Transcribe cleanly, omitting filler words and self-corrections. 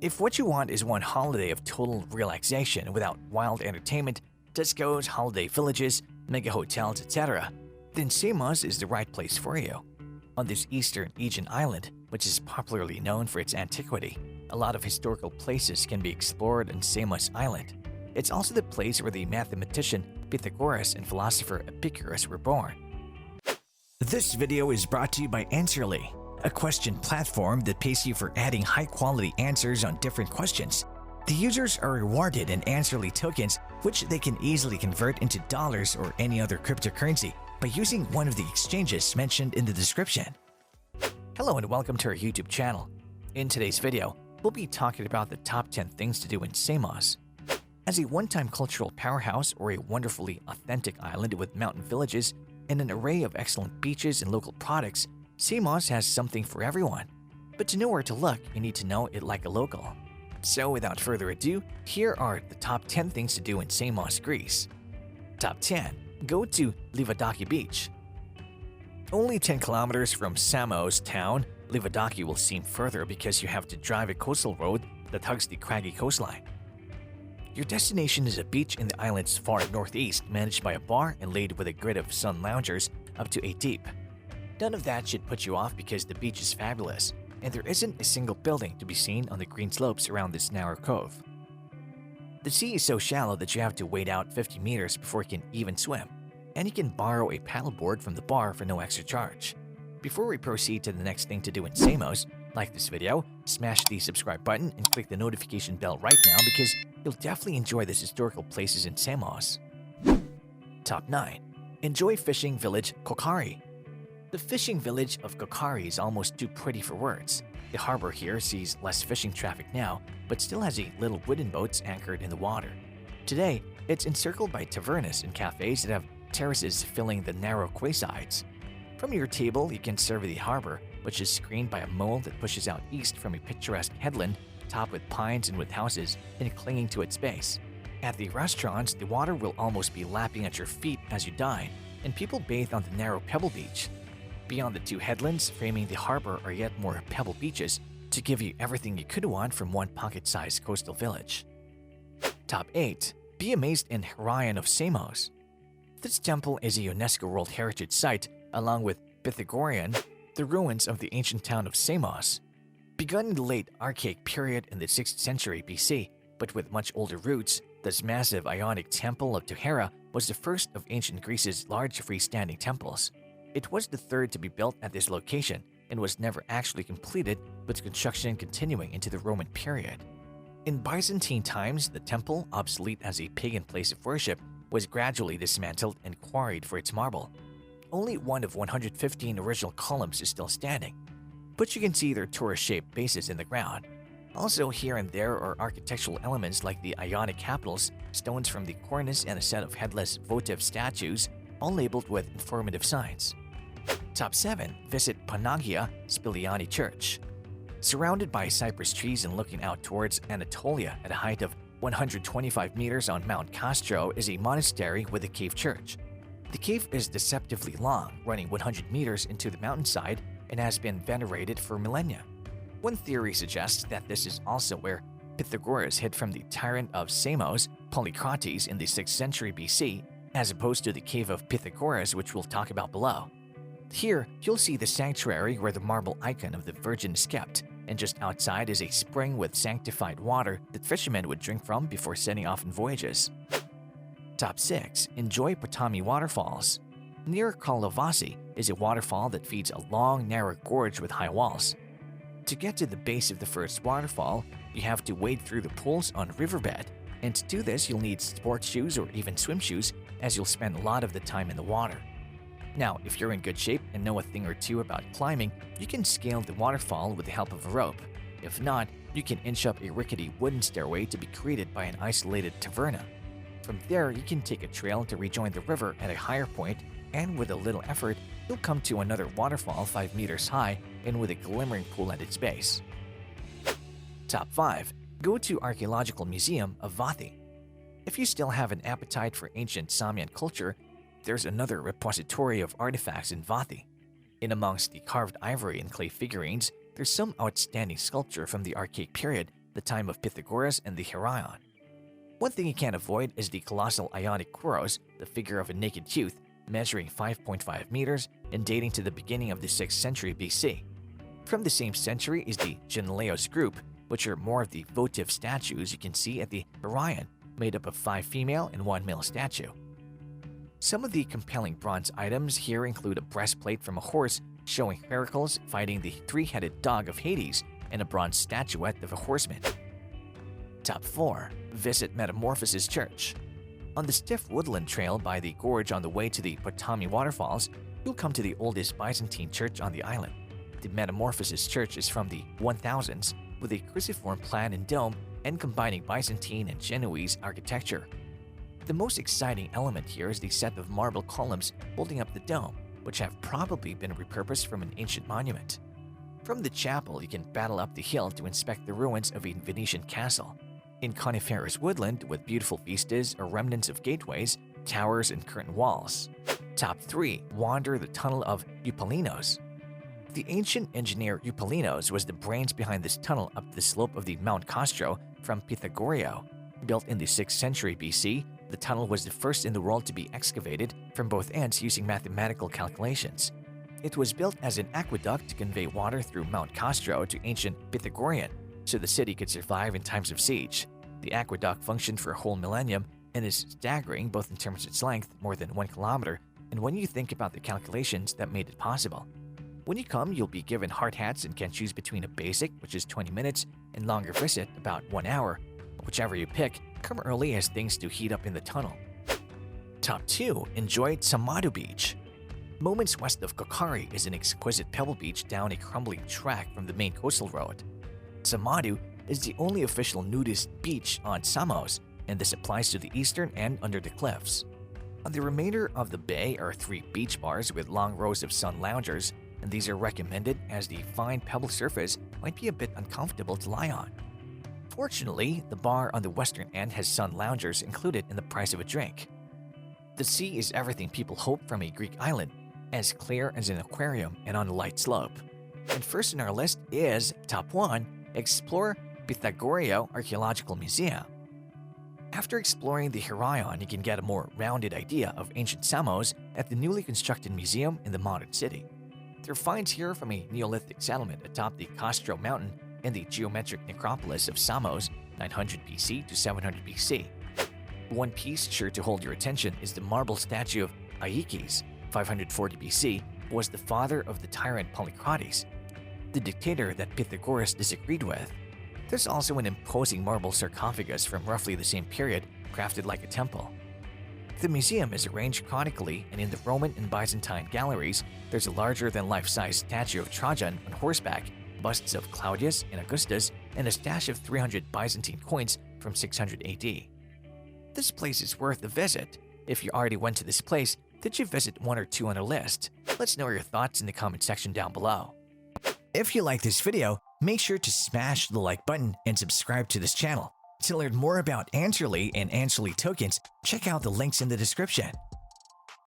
If what you want is one holiday of total relaxation without wild entertainment, discos, holiday villages, mega hotels, etc., then Samos is the right place for you. On this eastern Aegean island, which is popularly known for its antiquity, a lot of historical places can be explored on Samos Island. It's also the place where the mathematician Pythagoras and philosopher Epicurus were born. This video is brought to you by Answerly, a question platform that pays you for adding high-quality answers on different questions. The users are rewarded in Answerly tokens, which they can easily convert into dollars or any other cryptocurrency by using one of the exchanges mentioned in the description. Hello and welcome to our YouTube channel. In today's video, we'll be talking about the top 10 things to do in Samos. As a one-time cultural powerhouse or a wonderfully authentic island with mountain villages and an array of excellent beaches and local products, Samos has something for everyone. But to know where to look, you need to know it like a local. So without further ado, here are the top 10 things to do in Samos, Greece. Top 10. Go to Livodaki Beach. Only 10 kilometers from Samos town, Livodaki will seem further because you have to drive a coastal road that hugs the craggy coastline. Your destination is a beach in the island's far northeast managed by a bar and laid with a grid of sun loungers up to 8 deep. None of that should put you off because the beach is fabulous, and there isn't a single building to be seen on the green slopes around this narrow cove. The sea is so shallow that you have to wade out 50 meters before you can even swim, and you can borrow a paddleboard from the bar for no extra charge. Before we proceed to the next thing to do in Samos, like this video, smash the subscribe button and click the notification bell right now because you'll definitely enjoy these historical places in Samos. Top 9. Enjoy fishing village Kokari. The fishing village of Kokari is almost too pretty for words. The harbor here sees less fishing traffic now, but still has a little wooden boats anchored in the water. Today, it's encircled by tavernas and cafes that have terraces filling the narrow quaysides. From your table, you can survey the harbor, which is screened by a mole that pushes out east from a picturesque headland topped with pines and with houses and clinging to its base. At the restaurants, the water will almost be lapping at your feet as you dine, and people bathe on the narrow pebble beach. Beyond the two headlands framing the harbor are yet more pebble beaches to give you everything you could want from one pocket-sized coastal village. Top 8. Be amazed in Aegean of Samos. This temple is a UNESCO World Heritage Site along with Pythagorean, the ruins of the ancient town of Samos. Begun in the late Archaic period in the 6th century BC, but with much older roots, this massive Ionic temple of Tujara was the first of ancient Greece's large freestanding temples. It was the third to be built at this location and was never actually completed, with construction continuing into the Roman period. In Byzantine times, the temple, obsolete as a pagan place of worship, was gradually dismantled and quarried for its marble. Only one of 115 original columns is still standing, but you can see their torus-shaped bases in the ground. Also, here and there are architectural elements like the Ionic capitals, stones from the cornice, and a set of headless votive statues, all labeled with informative signs. Top 7. Visit Pangia Spiliani Church. Surrounded by cypress trees and looking out towards Anatolia at a height of 125 meters on Mount Castro is a monastery with a cave church. The cave is deceptively long, running 100 meters into the mountainside, and has been venerated for millennia. One theory suggests that this is also where Pythagoras hid from the tyrant of Samos, Polycrates, in the 6th century BC, as opposed to the cave of Pythagoras, which we'll talk about below. Here, you'll see the sanctuary where the marble icon of the Virgin is kept, and just outside is a spring with sanctified water that fishermen would drink from before setting off on voyages. Top 6. Enjoy Patami Waterfalls. Near Kalovasi is a waterfall that feeds a long, narrow gorge with high walls. To get to the base of the first waterfall, you have to wade through the pools on a riverbed, and to do this you'll need sports shoes or even swim shoes, as you'll spend a lot of the time in the water. Now, if you're in good shape and know a thing or two about climbing, you can scale the waterfall with the help of a rope. If not, you can inch up a rickety wooden stairway to be created by an isolated taverna. From there, you can take a trail to rejoin the river at a higher point, and with a little effort, you'll come to another waterfall 5 meters high and with a glimmering pool at its base. Top 5. Go to Archaeological Museum of Vathi. If you still have an appetite for ancient Samian culture, there's another repository of artifacts in Vathi. In amongst the carved ivory and clay figurines, there's some outstanding sculpture from the Archaic period the time of Pythagoras and the Heraion. One thing you can't avoid is the colossal Ionic Kouros, the figure of a naked youth, measuring 5.5 meters and dating to the beginning of the 6th century BC. From the same century is the Geneleos group, which are more of the votive statues you can see at the Heraion, made up of 5 female and 1 male statue. Some of the compelling bronze items here include a breastplate from a horse showing Heracles fighting the 3-headed dog of Hades and a bronze statuette of a horseman. Top 4. Visit Metamorphosis Church. On the stiff woodland trail by the gorge on the way to the Patami waterfalls, you'll come to the oldest Byzantine church on the island. The Metamorphosis Church is from the 1000s with a cruciform plan and dome and combining Byzantine and Genoese architecture. The most exciting element here is the set of marble columns holding up the dome, which have probably been repurposed from an ancient monument. From the chapel, you can battle up the hill to inspect the ruins of a Venetian castle. In coniferous woodland with beautiful vistas or remnants of gateways, towers, and curtain walls. Top 3. Wander the tunnel of Eupolinos. The ancient engineer Eupolinos was the brains behind this tunnel up the slope of the Mount Castro from Pythagoras. Built in the 6th century BC, the tunnel was the first in the world to be excavated from both ends using mathematical calculations. It was built as an aqueduct to convey water through Mount Castro to ancient Pythagorean, so the city could survive in times of siege. The aqueduct functioned for a whole millennium and is staggering both in terms of its length, more than 1 kilometer, and when you think about the calculations that made it possible. When you come, you'll be given hard hats and can choose between a basic, which is 20 minutes, and longer visit, about 1 hour. Whichever you pick, come early as things do heat up in the tunnel. Top 2. Enjoy Zamadu Beach. Moments west of Kokari is an exquisite pebble beach down a crumbling track from the main coastal road. Zamadu is the only official nudist beach on Samos, and this applies to the eastern end under the cliffs. On the remainder of the bay are 3 beach bars with long rows of sun loungers, and these are recommended as the fine pebble surface might be a bit uncomfortable to lie on. Fortunately, the bar on the western end has sun loungers included in the price of a drink. The sea is everything people hope from a Greek island, as clear as an aquarium and on a light slope. And first on our list is Top 1. Explore Pythagoras Archaeological Museum. After exploring the Heraion, you can get a more rounded idea of ancient Samos at the newly constructed museum in the modern city. There are finds here from a Neolithic settlement atop the Castro mountain and the geometric necropolis of Samos 900 BC to 700 BC. One piece sure to hold your attention is the marble statue of Aegean, 540 BC, who was the father of the tyrant Polycrates, the dictator that Pythagoras disagreed with. There's also an imposing marble sarcophagus from roughly the same period, crafted like a temple. The museum is arranged chronically, and in the Roman and Byzantine galleries, there's a larger-than-life-size statue of Trajan on horseback, busts of Claudius and Augustus, and a stash of 300 Byzantine coins from 600 AD. This place is worth a visit. If you already went to this place, did you visit 1 or 2 on a list? Let's know your thoughts in the comment section down below. If you like this video, make sure to smash the like button and subscribe to this channel. To learn more about Answerly and Answerly tokens, check out the links in the description.